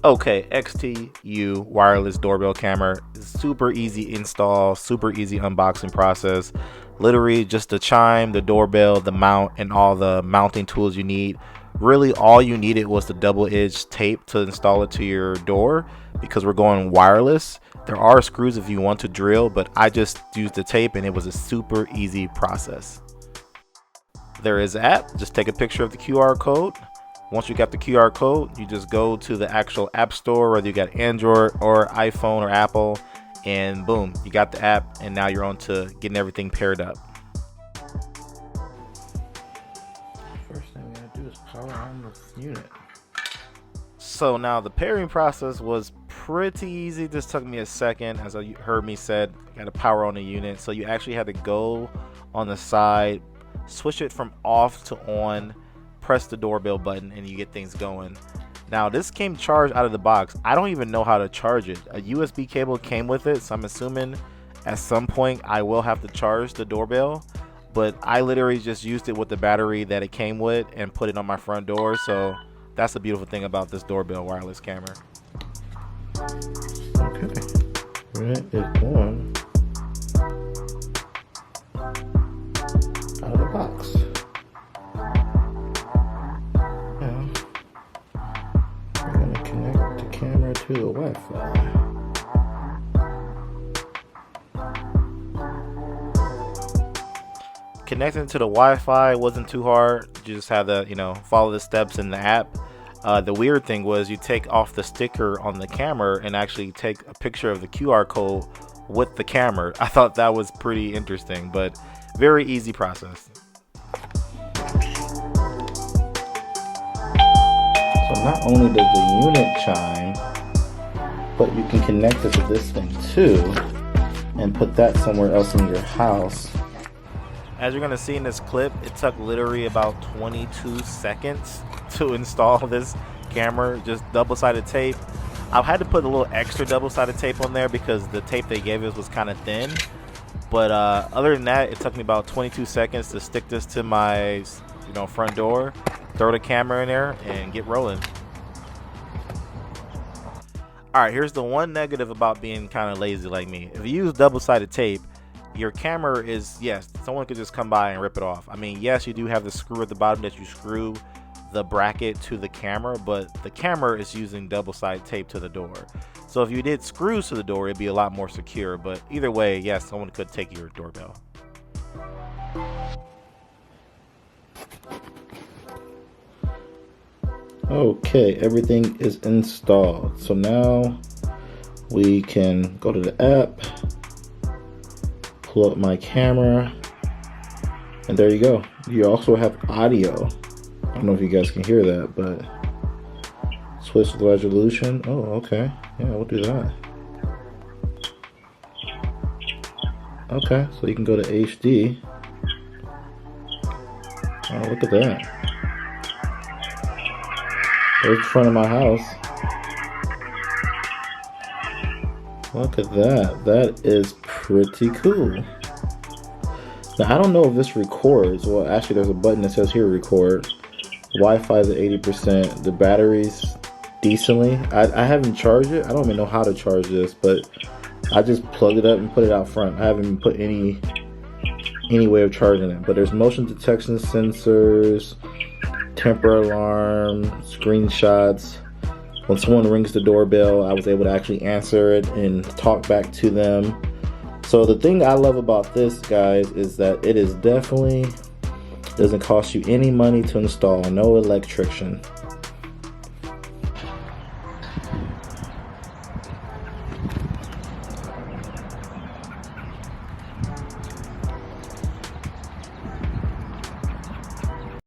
Okay, XTU wireless doorbell camera is super easy install, super easy unboxing process. Literally just the chime, the doorbell, the mount, and all the mounting tools you need. Really all you needed was the double-edged tape to install it to your door because we're going wireless. There are screws if you want to drill, but I just used the tape and it was a super easy process. There is an app. Just take a picture of the QR code. Once you got the QR code, you just go to the actual app store, whether you got Android or iPhone or Apple, and boom, you got the app, and now you're on to getting everything paired up. First thing we gotta do is power on the unit. So now the pairing process was pretty easy. This took me a second. As you heard me said, you gotta power on the unit. So you actually had to go on the side, switch it from off to on, press the doorbell button, and you get things going. Now this came charged out of the box. I don't even know how to charge it. A USB cable came with it, so I'm assuming at some point I will have to charge the doorbell, but I literally just used it with the battery that it came with and put it on my front door. So that's the beautiful thing about this doorbell wireless camera. Okay, it is on out of the box. To the Wi-Fi. Connecting to the Wi-Fi wasn't too hard. You just had to, follow the steps in the app. The weird thing was you take off the sticker on the camera and actually take a picture of the QR code with the camera. I thought that was pretty interesting, but very easy process. So not only does the unit chime, but you can connect it to this thing too and put that somewhere else in your house. As you're gonna see in this clip, it took literally about 22 seconds to install this camera. Just double-sided tape. I had to put a little extra double-sided tape on there because the tape they gave us was kind of thin, but other than that, it took me about 22 seconds to stick this to my front door, throw the camera in there, and get rolling. Alright, here's the one negative about being kind of lazy like me. If you use double-sided tape, your camera is, yes, someone could just come by and rip it off. I mean, yes, you do have the screw at the bottom that you screw the bracket to the camera, but the camera is using double-sided tape to the door. So if you did screws to the door, it'd be a lot more secure. But either way, yes, someone could take your doorbell. Okay, everything is installed. So now we can go to the app, pull up my camera, and there you go. You also have audio. I don't know if you guys can hear that, but switch the resolution. Oh, okay. Yeah, we'll do that. Okay, so you can go to HD. Oh, look at that. There's the front of my house. Look at that. That is pretty cool. Now, I don't know if this records. Well, actually, there's a button that says here record. Wi-Fi is at 80%. The battery's decently. I haven't charged it. I don't even know how to charge this, but I just plugged it up and put it out front. I haven't put any way of charging it. But there's motion detection sensors, temper alarm, screenshots. When someone rings the doorbell, I was able to actually answer it and talk back to them. So the thing I love about this, guys, is that it is definitely doesn't cost you any money to install. No electrician.